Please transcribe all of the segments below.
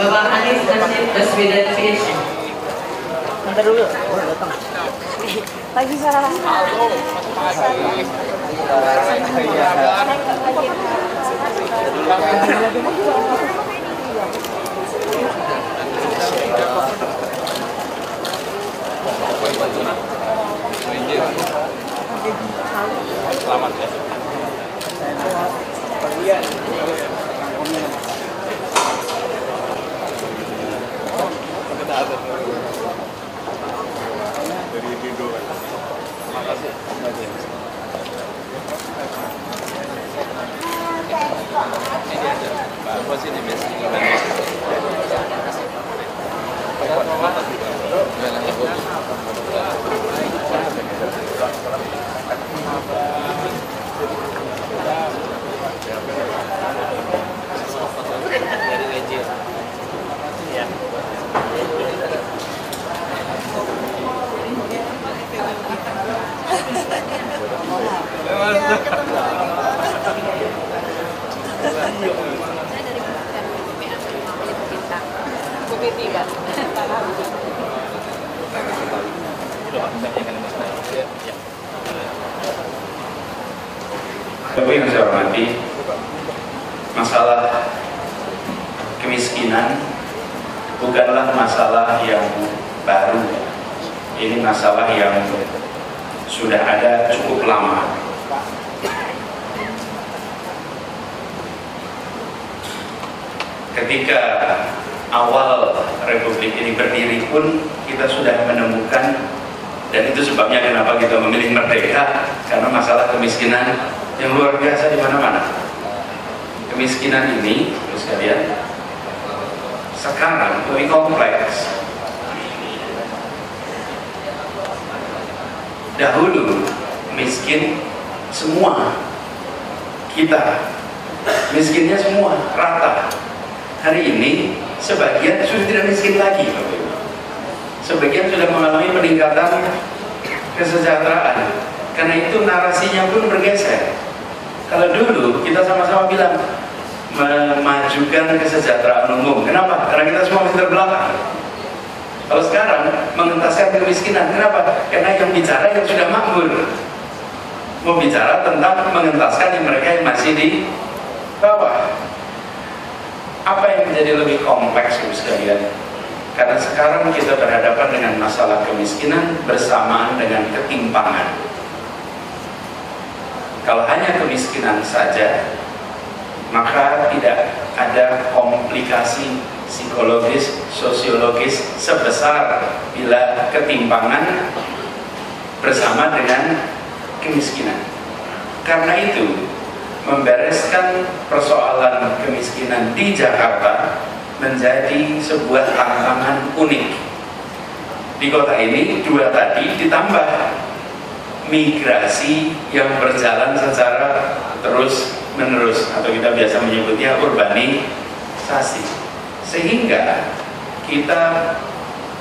Bapak Anies Nasib Baswedan PhD. Bentar dulu, datang. Pagi Pak. Selamat ya. Dari Indo. Makasih. Ini ada. Apa sih ini biasanya? Dari Leji. Ya. Bapak yang saya hormati, masalah kemiskinan bukanlah masalah yang baru. Ini masalah yang sudah ada cukup lama. Ketika awal Republik ini berdiri pun kita sudah menemukan, dan itu sebabnya kenapa kita memilih merdeka, karena masalah kemiskinan yang luar biasa di mana-mana. Kemiskinan ini, terus kalian, sekarang lebih kompleks. Dahulu miskin semua, kita miskinnya semua rata. Hari ini sebagian sudah tidak miskin lagi, sebagian sudah mengalami peningkatan kesejahteraan. Karena itu narasinya pun bergeser. Kalau dulu kita sama-sama bilang memajukan kesejahteraan umum, kenapa? Karena kita semua masih terbelakang. Kalau sekarang mengentaskan kemiskinan, kenapa? Karena yang bicara yang sudah makmur, mau bicara tentang mengentaskan yang mereka yang masih di bawah. Apa yang menjadi lebih kompleks sekalian? Karena sekarang kita berhadapan dengan masalah kemiskinan bersamaan dengan ketimpangan. Kalau hanya kemiskinan saja, maka tidak ada komplikasi psikologis, sosiologis sebesar bila ketimpangan bersama dengan kemiskinan. Karena itu, membereskan persoalan kemiskinan di Jakarta menjadi sebuah tantangan unik. Di kota ini, dua tadi ditambah migrasi yang berjalan secara terus-menerus, atau kita biasa menyebutnya urbanisasi, sehingga kita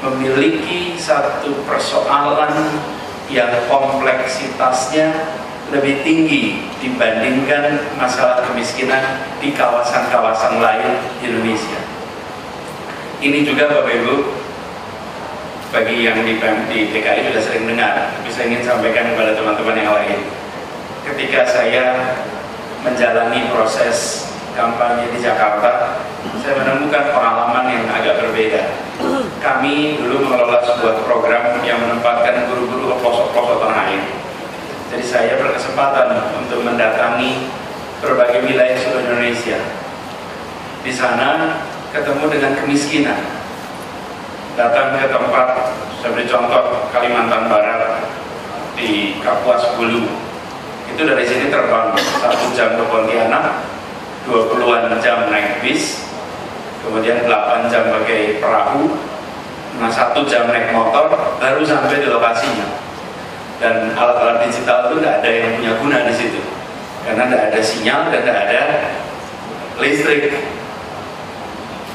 memiliki satu persoalan yang kompleksitasnya lebih tinggi dibandingkan masalah kemiskinan di kawasan-kawasan lain di Indonesia. Ini juga Bapak Ibu, bagi yang di DKI sudah sering dengar, tapi saya ingin sampaikan kepada teman-teman yang lain. Ketika saya menjalani proses kampanye di Jakarta, saya menemukan pengalaman yang agak berbeda. Kami dulu mengelola sebuah program yang menempatkan guru-guru ke pelosok-pelosok tanah air. Jadi saya berkesempatan untuk mendatangi berbagai wilayah seluruh Indonesia. Di sana ketemu dengan kemiskinan. Datang ke tempat, saya beri contoh Kalimantan Barat di Kapuas Hulu. Itu dari sini terbang 1 jam ke Pontianak, 20-an jam naik bis, kemudian 8 jam pakai perahu, 1 jam naik motor, baru sampai di lokasinya. Dan alat-alat digital itu tidak ada yang punya guna di situ, karena tidak ada sinyal dan tidak ada listrik,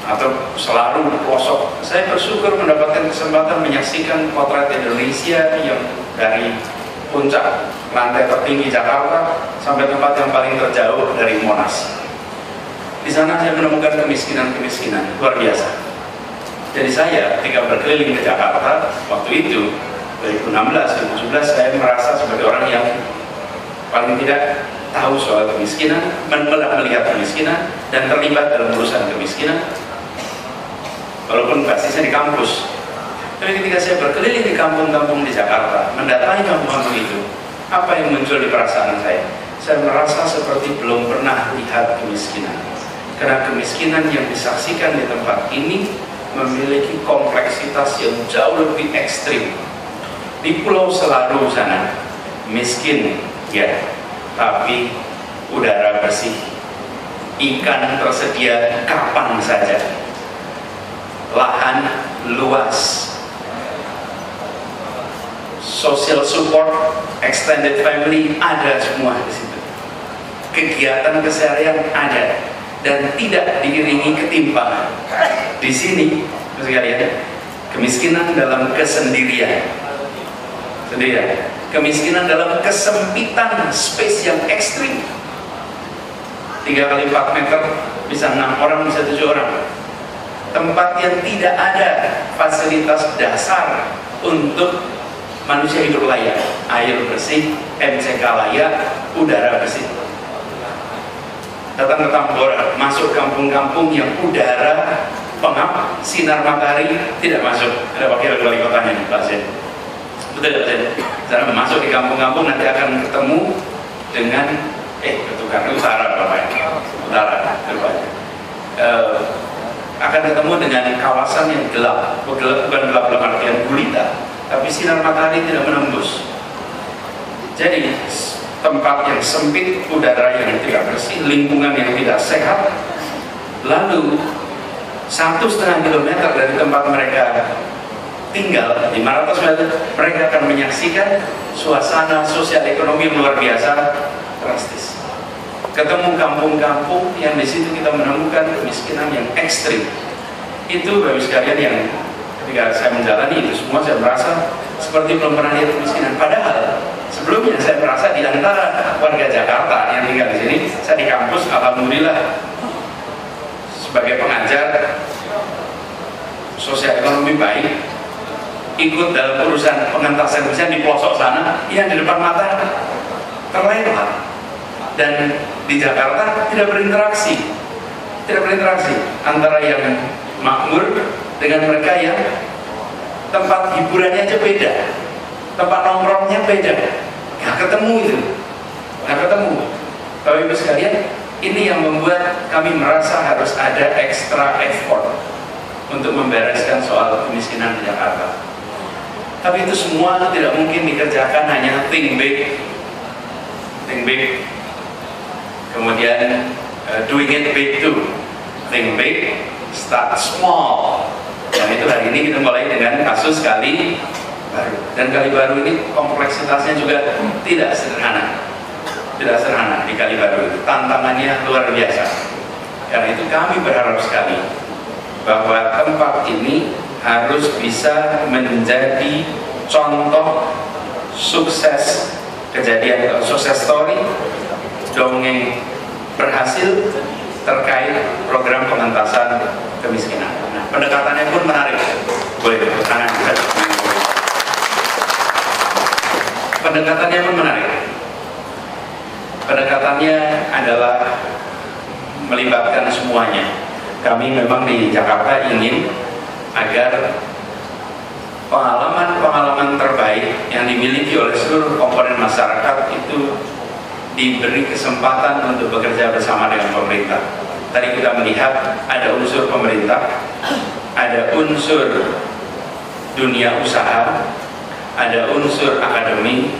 atau selalu pelosok. Saya bersyukur mendapatkan kesempatan menyaksikan potret Indonesia yang dari puncak lantai tertinggi Jakarta sampai tempat yang paling terjauh dari Monas. Di sana saya menemukan kemiskinan luar biasa. Jadi saya ketika berkeliling ke Jakarta waktu itu 2016, 2017, saya merasa sebagai orang yang paling tidak tahu soal kemiskinan, melihat kemiskinan dan terlibat dalam urusan kemiskinan, walaupun basisnya di kampus. Tapi ketika saya berkeliling di kampung-kampung di Jakarta, mendatangi kampung-kampung itu, apa yang muncul di perasaan saya? Saya merasa seperti belum pernah lihat kemiskinan. Karena kemiskinan yang disaksikan di tempat ini memiliki kompleksitas yang jauh lebih ekstrim. Di Pulau Selarung sana, miskin, ya, tapi udara bersih, ikan tersedia kapan saja, lahan luas, social support, extended family ada semua di situ, kegiatan keseharian ada, dan tidak diiringi ketimpangan. Di sini, sekalian, kemiskinan dalam kesendirian, kemiskinan dalam kesempitan space yang ekstrim. 3 kali 4 meter bisa 6 orang, bisa 7 orang. Tempat yang tidak ada fasilitas dasar untuk manusia hidup layak, air bersih, MCK layak, udara bersih. Datang ke Tambora, masuk kampung-kampung yang udara pengap, sinar matahari tidak masuk. Ada wakil wali kotanya nih, Pak Zen. Betul, Saya masuk di kampung-kampung nanti akan ketemu dengan tukang utara akan ketemu dengan kawasan yang gelap, bukan gelap dalam artian gulita, tapi sinar matahari tidak menembus. Jadi tempat yang sempit, udara yang tidak bersih, lingkungan yang tidak sehat. Lalu 1,5 kilometer dari tempat mereka tinggal, 500 meter, mereka akan menyaksikan suasana sosial ekonomi yang luar biasa drastis. Ketemu kampung-kampung yang di situ kita menemukan kemiskinan yang ekstrim. Itu Bapak sekalian yang ketika saya menjalani itu semua, saya merasa seperti belum pernah lihat kemiskinan. Padahal sebelumnya saya merasa di antara warga Jakarta yang tinggal di sini, saya di kampus, alhamdulillah sebagai pengajar sosial ekonomi baik, ikut dalam urusan pengentasan kemiskinan di pelosok sana, yang di depan mata terlewat. Dan di Jakarta tidak berinteraksi antara yang makmur dengan mereka yang tempat hiburannya aja beda, tempat nongkrongnya beda, nggak ketemu itu, nggak ketemu. Bapak Ibu sekalian, ini yang membuat kami merasa harus ada extra effort untuk membereskan soal kemiskinan di Jakarta. Tapi itu semua tidak mungkin dikerjakan hanya think big, kemudian doing it big too, think big, start small. Dan itu hari ini kita mulai dengan kasus Kali Baru. Dan Kali Baru ini kompleksitasnya juga tidak sederhana di Kali Baru. Tantangannya luar biasa. Karena itu kami berharap sekali bahwa tempat ini harus bisa menjadi contoh sukses kejadian, sukses story, dongeng berhasil terkait program pengentasan kemiskinan. Nah, pendekatannya pun menarik. Boleh tepuk tangan. Pendekatannya pun menarik. Pendekatannya adalah melibatkan semuanya. Kami memang di Jakarta ingin agar pengalaman terbaik yang dimiliki oleh seluruh komponen masyarakat itu diberi kesempatan untuk bekerja bersama dengan pemerintah. Tadi kita melihat ada unsur pemerintah, ada unsur dunia usaha, ada unsur akademi,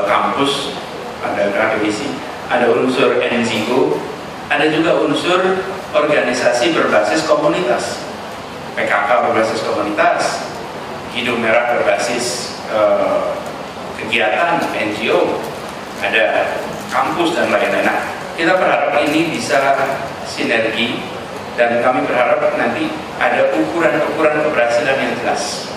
kampus, ada akademisi, ada unsur NGO, ada juga unsur organisasi berbasis komunitas, PKK berbasis komunitas, Hidung Merah berbasis kegiatan NGO, ada kampus dan lain-lain. Nah, kita berharap ini bisa sinergi dan kami berharap nanti ada ukuran-ukuran keberhasilan yang jelas.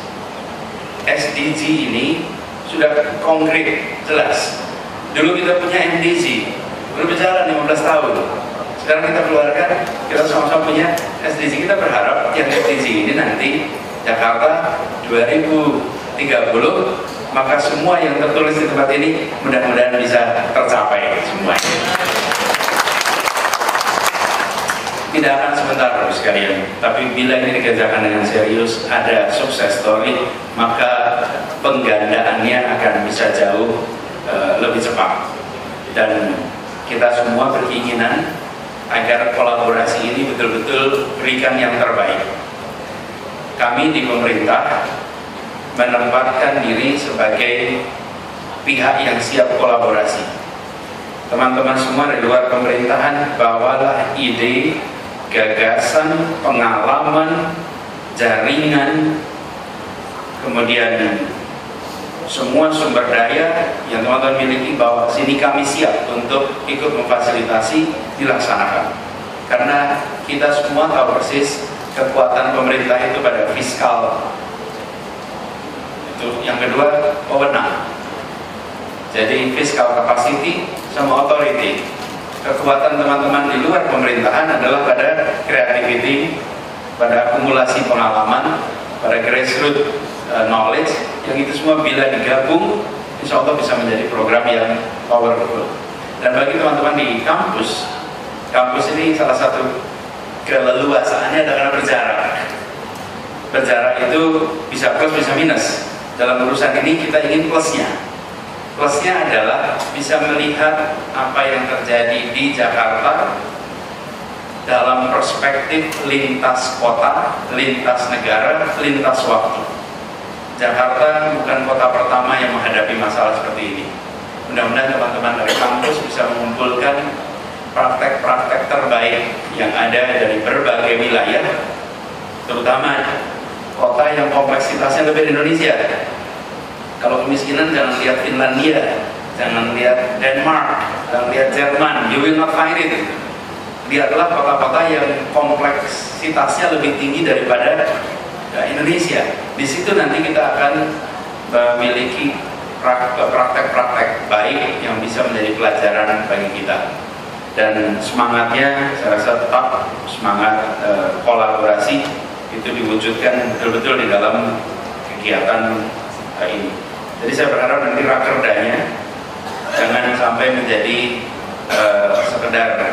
SDG ini sudah konkret, jelas. Dulu kita punya MDG, baru berjalan 15 tahun. Sekarang kita keluarkan, kita sama-sama punya SDG. Kita berharap yang SDG ini nanti Jakarta 2030, maka semua yang tertulis di tempat ini mudah-mudahan bisa tercapai semuanya. Tidak akan sebentar sekalian, tapi bila ini dikerjakan dengan serius, ada sukses story, maka penggandaannya akan bisa jauh lebih cepat. Dan kita semua berkeinginan agar kolaborasi ini betul-betul berikan yang terbaik. Kami di pemerintah menempatkan diri sebagai pihak yang siap kolaborasi. Teman-teman semua di luar pemerintahan, bawalah ide, gagasan, pengalaman, jaringan, kemudian semua sumber daya yang teman-teman miliki, bahwa sini kami siap untuk ikut memfasilitasi dilaksanakan. Karena kita semua tahu persis kekuatan pemerintah itu pada fiskal. Itu yang kedua, wewenang. Jadi fiskal capacity sama authority. Kekuatan teman-teman di luar pemerintahan adalah pada creativity, pada akumulasi pengalaman, pada grassroots knowledge, yang itu semua bila digabung, insya Allah bisa menjadi program yang powerful. Dan bagi teman-teman di kampus, kampus ini salah satu keleluasaannya adalah berjarak. Berjarak itu bisa plus bisa minus. Dalam urusan ini kita ingin plusnya. Plusnya adalah bisa melihat apa yang terjadi di Jakarta dalam perspektif lintas kota, lintas negara, lintas waktu. Jakarta bukan kota pertama yang menghadapi masalah seperti ini. Mudah-mudahan teman-teman dari kampus bisa mengumpulkan praktek-praktek terbaik yang ada dari berbagai wilayah, terutama kota yang kompleksitasnya lebih di Indonesia. Kalau kemiskinan jangan lihat Finlandia, jangan lihat Denmark, jangan lihat Jerman, you will not find it. Lihatlah kota-kota yang kompleksitasnya lebih tinggi daripada Indonesia. Di situ nanti kita akan memiliki praktek-praktek baik yang bisa menjadi pelajaran bagi kita. Dan semangatnya saya rasa tetap semangat kolaborasi itu diwujudkan betul-betul di dalam kegiatan ini. Jadi saya berharap nanti rakerdanya jangan sampai menjadi sekedar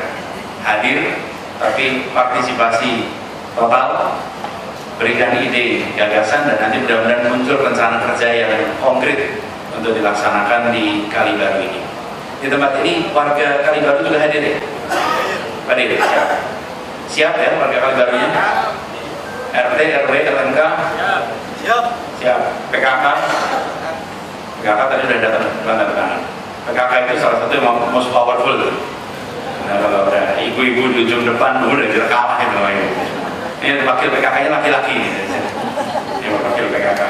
hadir, tapi partisipasi total, berikan ide, gagasan, dan nanti mudah-mudahan muncul rencana kerja yang konkret untuk dilaksanakan di Kalibaru ini. Di tempat ini warga Kalibaru juga hadir ya? Hadir, siap. Siap ya warga Kalibarunya? RT, RW, LMK? Siap. Siap. PKK? PKK tadi sudah datang, tanda tangan. PKK itu salah satu yang most powerful. Nah, kalau ada ibu-ibu di ujung depan, udah kira kalah itu. Ini wakil PKK-nya laki-laki. Ini wakil PKK.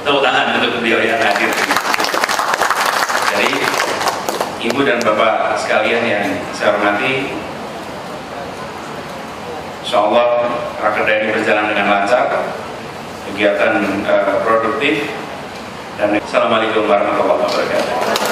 Tepuk tangan untuk beliau yang hadir. Jadi, ibu dan bapak sekalian yang saya hormati, insya Allah rakerda ini berjalan dengan lancar, kegiatan produktif, dan Assalamualaikum warahmatullahi wabarakatuh.